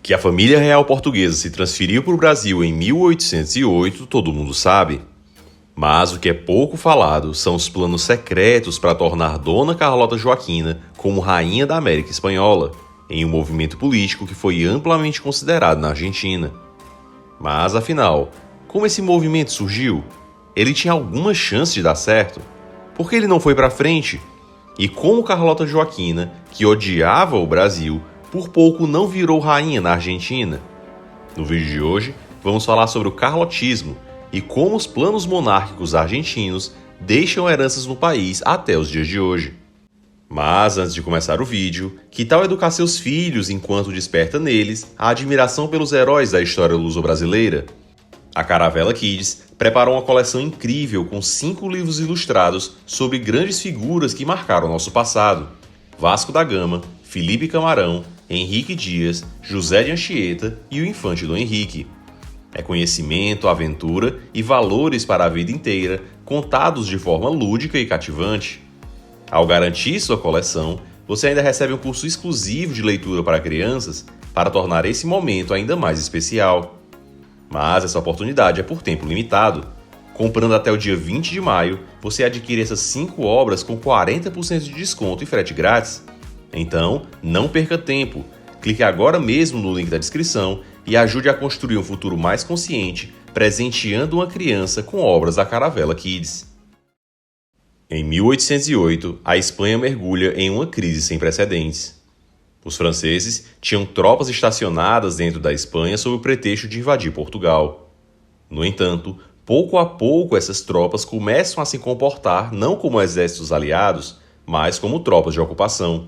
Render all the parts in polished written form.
Que a família real portuguesa se transferiu para o Brasil em 1808, todo mundo sabe. Mas o que é pouco falado são os planos secretos para tornar Dona Carlota Joaquina como rainha da América Espanhola, em um movimento político que foi amplamente considerado na Argentina. Mas, afinal, como esse movimento surgiu? Ele tinha alguma chance de dar certo? Por que ele não foi para frente? E como Carlota Joaquina, que odiava o Brasil, por pouco não virou rainha na Argentina? No vídeo de hoje, vamos falar sobre o carlotismo e como os planos monárquicos argentinos deixam heranças no país até os dias de hoje. Mas antes de começar o vídeo, que tal educar seus filhos enquanto desperta neles a admiração pelos heróis da história luso-brasileira? A Caravela Kids preparou uma coleção incrível com 5 livros ilustrados sobre grandes figuras que marcaram nosso passado: Vasco da Gama, Felipe Camarão, Henrique Dias, José de Anchieta e o infante Dom Henrique. É conhecimento, aventura e valores para a vida inteira, contados de forma lúdica e cativante. Ao garantir sua coleção, você ainda recebe um curso exclusivo de leitura para crianças para tornar esse momento ainda mais especial. Mas essa oportunidade é por tempo limitado. Comprando até o dia 20 de maio, você adquire essas 5 obras com 40% de desconto e frete grátis. Então, não perca tempo. Clique agora mesmo no link da descrição e ajude a construir um futuro mais consciente, presenteando uma criança com obras da Caravela Kids. Em 1808, a Espanha mergulha em uma crise sem precedentes. Os franceses tinham tropas estacionadas dentro da Espanha sob o pretexto de invadir Portugal. No entanto, pouco a pouco essas tropas começam a se comportar não como exércitos aliados, mas como tropas de ocupação.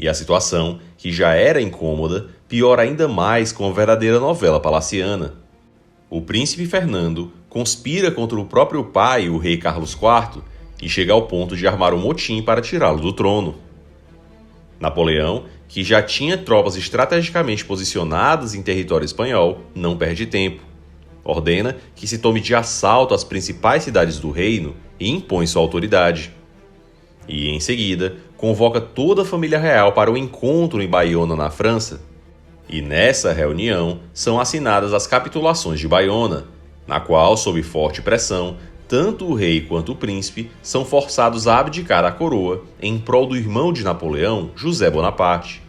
E a situação, que já era incômoda, piora ainda mais com a verdadeira novela palaciana. O príncipe Fernando conspira contra o próprio pai, o rei Carlos IV, e chega ao ponto de armar um motim para tirá-lo do trono. Napoleão, que já tinha tropas estrategicamente posicionadas em território espanhol, não perde tempo. Ordena que se tome de assalto as principais cidades do reino e impõe sua autoridade. E, em seguida, convoca toda a família real para um encontro em Baiona, na França. E nessa reunião são assinadas as capitulações de Baiona, na qual, sob forte pressão, tanto o rei quanto o príncipe são forçados a abdicar a coroa em prol do irmão de Napoleão, José Bonaparte.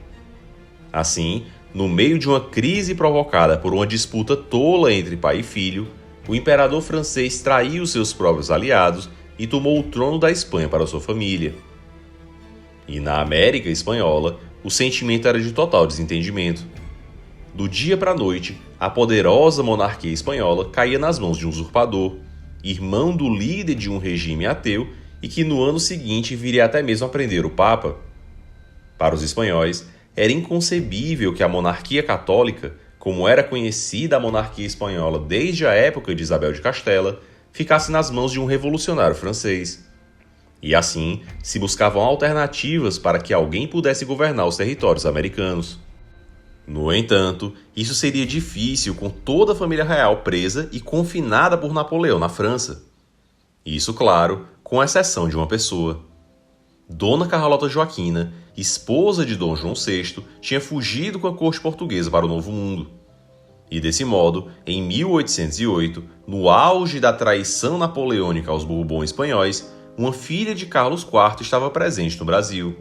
Assim, no meio de uma crise provocada por uma disputa tola entre pai e filho, o imperador francês traiu seus próprios aliados e tomou o trono da Espanha para sua família. E na América Espanhola, o sentimento era de total desentendimento. Do dia para a noite, a poderosa monarquia espanhola caía nas mãos de um usurpador, irmão do líder de um regime ateu e que no ano seguinte viria até mesmo a prender o Papa. Para os espanhóis, era inconcebível que a monarquia católica, como era conhecida a monarquia espanhola desde a época de Isabel de Castela, ficasse nas mãos de um revolucionário francês. E assim, se buscavam alternativas para que alguém pudesse governar os territórios americanos. No entanto, isso seria difícil com toda a família real presa e confinada por Napoleão na França. Isso, claro, com exceção de uma pessoa. Dona Carlota Joaquina, esposa de Dom João VI, tinha fugido com a corte portuguesa para o Novo Mundo. E desse modo, em 1808, no auge da traição napoleônica aos Bourbons espanhóis, uma filha de Carlos IV estava presente no Brasil.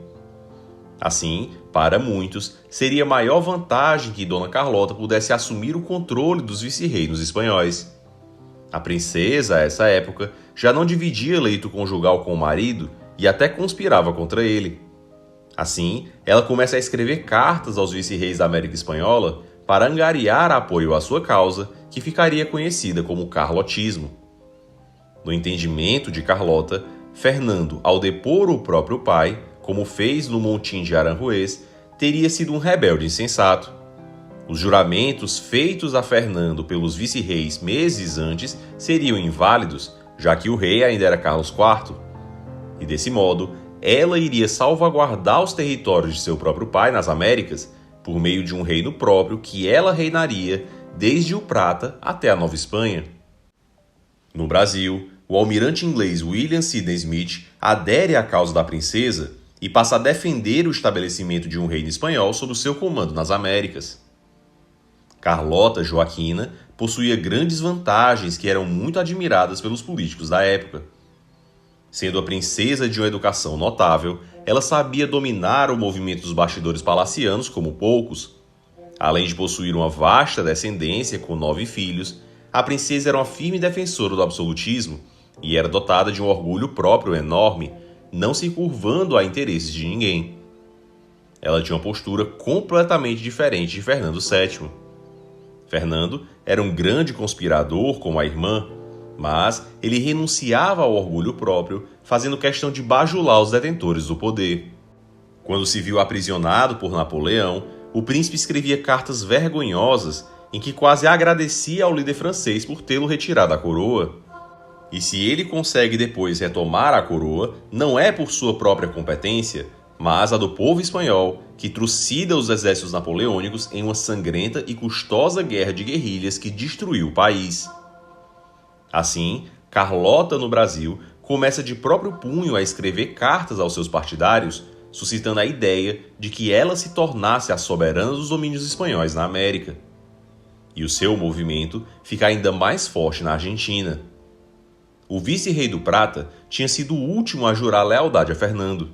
Assim, para muitos, seria maior vantagem que Dona Carlota pudesse assumir o controle dos vice-reinos espanhóis. A princesa, a essa época, já não dividia leito conjugal com o marido e até conspirava contra ele. Assim, ela começa a escrever cartas aos vice-reis da América Espanhola para angariar apoio à sua causa, que ficaria conhecida como carlotismo. No entendimento de Carlota, Fernando, ao depor o próprio pai, como fez no Motim de Aranjuez, teria sido um rebelde insensato. Os juramentos feitos a Fernando pelos vice-reis meses antes seriam inválidos, já que o rei ainda era Carlos IV. E desse modo, ela iria salvaguardar os territórios de seu próprio pai nas Américas, por meio de um reino próprio que ela reinaria desde o Prata até a Nova Espanha. No Brasil, o almirante inglês William Sydney Smith adere à causa da princesa e passa a defender o estabelecimento de um reino espanhol sob o seu comando nas Américas. Carlota Joaquina possuía grandes vantagens que eram muito admiradas pelos políticos da época. Sendo a princesa de uma educação notável, ela sabia dominar o movimento dos bastidores palacianos como poucos. Além de possuir uma vasta descendência com 9 filhos, a princesa era uma firme defensora do absolutismo e era dotada de um orgulho próprio enorme, não se curvando a interesses de ninguém. Ela tinha uma postura completamente diferente de Fernando VII. Fernando era um grande conspirador como a irmã, mas ele renunciava ao orgulho próprio, fazendo questão de bajular os detentores do poder. Quando se viu aprisionado por Napoleão, o príncipe escrevia cartas vergonhosas em que quase agradecia ao líder francês por tê-lo retirado a coroa. E se ele consegue depois retomar a coroa, não é por sua própria competência, mas a do povo espanhol, que trucida os exércitos napoleônicos em uma sangrenta e custosa guerra de guerrilhas que destruiu o país. Assim, Carlota, no Brasil, começa de próprio punho a escrever cartas aos seus partidários, suscitando a ideia de que ela se tornasse a soberana dos domínios espanhóis na América. E o seu movimento fica ainda mais forte na Argentina. O vice-rei do Prata tinha sido o último a jurar lealdade a Fernando.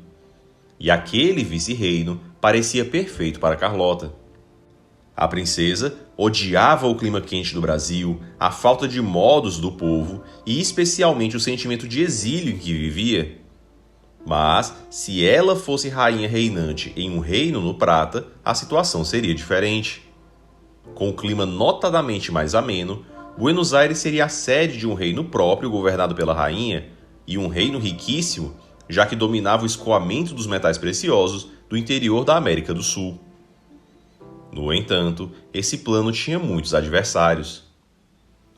E aquele vice-reino parecia perfeito para Carlota. A princesa odiava o clima quente do Brasil, a falta de modos do povo e especialmente o sentimento de exílio em que vivia. Mas, se ela fosse rainha reinante em um reino no Prata, a situação seria diferente. Com o clima notadamente mais ameno, Buenos Aires seria a sede de um reino próprio governado pela rainha e um reino riquíssimo, já que dominava o escoamento dos metais preciosos do interior da América do Sul. No entanto, esse plano tinha muitos adversários.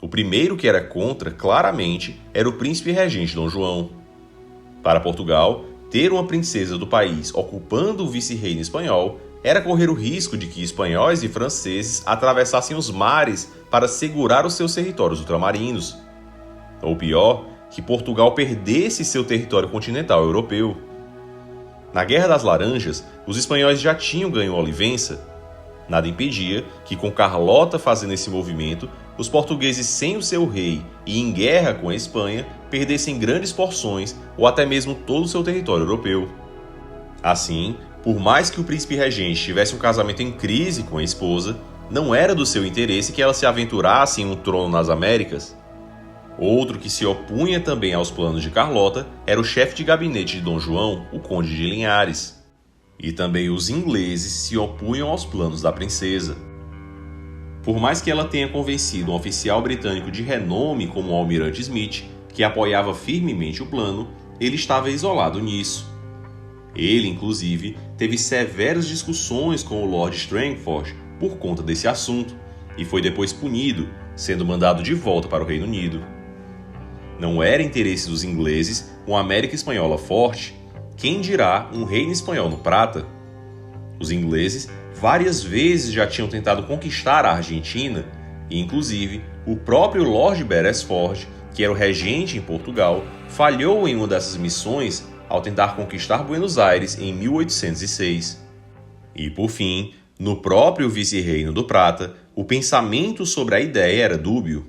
O primeiro que era contra, claramente, era o príncipe regente Dom João. Para Portugal, ter uma princesa do país ocupando o vice-reino espanhol era correr o risco de que espanhóis e franceses atravessassem os mares para segurar os seus territórios ultramarinos. Ou pior, que Portugal perdesse seu território continental europeu. Na Guerra das Laranjas, os espanhóis já tinham ganho Olivença. Nada impedia que, com Carlota fazendo esse movimento, os portugueses sem o seu rei e em guerra com a Espanha perdessem grandes porções ou até mesmo todo o seu território europeu. Assim, por mais que o príncipe regente tivesse um casamento em crise com a esposa, não era do seu interesse que ela se aventurasse em um trono nas Américas. Outro que se opunha também aos planos de Carlota era o chefe de gabinete de Dom João, o Conde de Linhares. E também os ingleses se opunham aos planos da princesa. Por mais que ela tenha convencido um oficial britânico de renome como o almirante Smith, que apoiava firmemente o plano, ele estava isolado nisso. Ele, inclusive, teve severas discussões com o Lord Strangford por conta desse assunto, e foi depois punido, sendo mandado de volta para o Reino Unido. Não era interesse dos ingleses uma América espanhola forte, quem dirá um reino espanhol no Prata? Os ingleses várias vezes já tinham tentado conquistar a Argentina e, inclusive, o próprio Lord Beresford, que era o regente em Portugal, falhou em uma dessas missões ao tentar conquistar Buenos Aires em 1806. E, por fim, no próprio vice-reino do Prata, o pensamento sobre a ideia era dúbio.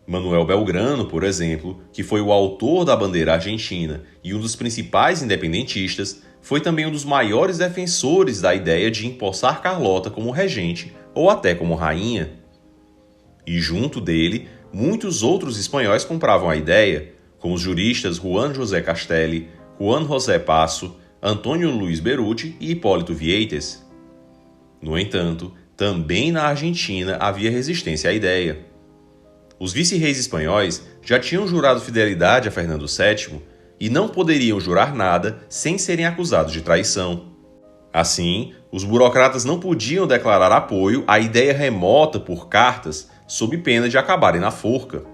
Manuel Belgrano, por exemplo, que foi o autor da bandeira argentina e um dos principais independentistas, foi também um dos maiores defensores da ideia de empossar Carlota como regente ou até como rainha. E junto dele, muitos outros espanhóis compravam a ideia, como os juristas Juan José Castelli, Juan José Passo, Antônio Luiz Beruti e Hipólito Vieites. No entanto, também na Argentina havia resistência à ideia. Os vice-reis espanhóis já tinham jurado fidelidade a Fernando VII e não poderiam jurar nada sem serem acusados de traição. Assim, os burocratas não podiam declarar apoio à ideia remota por cartas sob pena de acabarem na forca.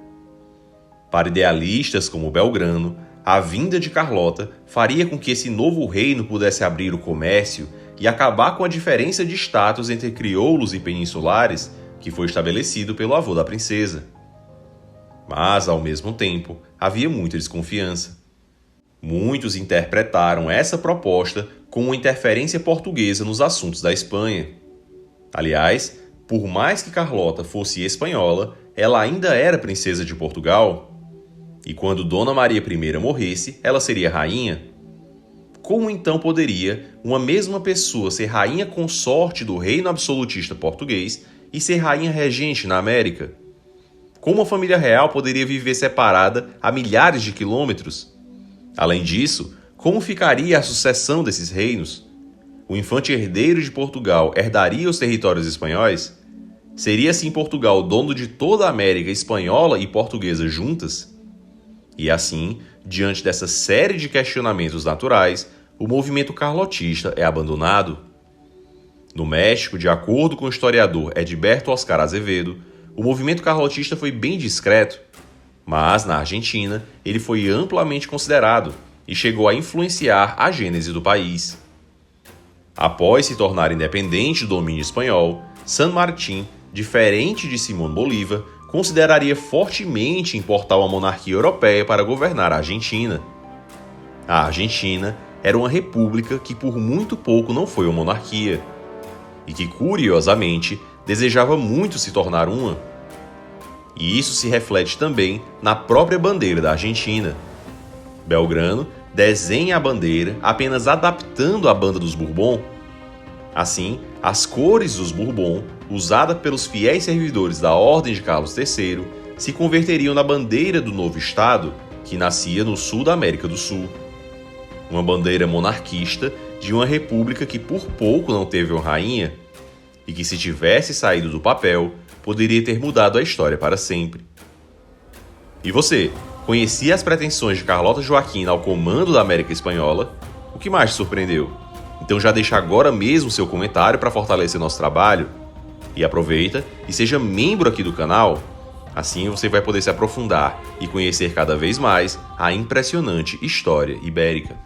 Para idealistas como Belgrano, a vinda de Carlota faria com que esse novo reino pudesse abrir o comércio e acabar com a diferença de status entre crioulos e peninsulares que foi estabelecido pelo avô da princesa. Mas, ao mesmo tempo, havia muita desconfiança. Muitos interpretaram essa proposta como uma interferência portuguesa nos assuntos da Espanha. Aliás, Por mais que Carlota fosse espanhola, ela ainda era princesa de Portugal? E quando Dona Maria I morresse, ela seria rainha? Como então poderia uma mesma pessoa ser rainha consorte do reino absolutista português e ser rainha regente na América? Como a família real poderia viver separada a milhares de quilômetros? Além disso, como ficaria a sucessão desses reinos? O infante herdeiro de Portugal herdaria os territórios espanhóis? Seria assim Portugal dono de toda a América espanhola e portuguesa juntas? E assim, diante dessa série de questionamentos naturais, o movimento carlotista é abandonado. No México, de acordo com o historiador Edberto Oscar Azevedo, o movimento carlotista foi bem discreto, mas na Argentina ele foi amplamente considerado e chegou a influenciar a gênese do país. Após se tornar independente do domínio espanhol, San Martín, diferente de Simón Bolívar, consideraria fortemente importar uma monarquia europeia para governar a Argentina. A Argentina era uma república que por muito pouco não foi uma monarquia, e que, curiosamente, desejava muito se tornar uma. E isso se reflete também na própria bandeira da Argentina. Belgrano desenha a bandeira apenas adaptando a banda dos Bourbon. Assim, as cores dos Bourbon, usadas pelos fiéis servidores da Ordem de Carlos III, se converteriam na bandeira do novo Estado, que nascia no sul da América do Sul. Uma bandeira monarquista de uma república que por pouco não teve uma rainha, e que, se tivesse saído do papel, poderia ter mudado a história para sempre. E você, conhecia as pretensões de Carlota Joaquina ao comando da América Espanhola? O que mais te surpreendeu? Então já deixa agora mesmo seu comentário para fortalecer nosso trabalho. E aproveita e seja membro aqui do canal. Assim você vai poder se aprofundar e conhecer cada vez mais a impressionante história ibérica.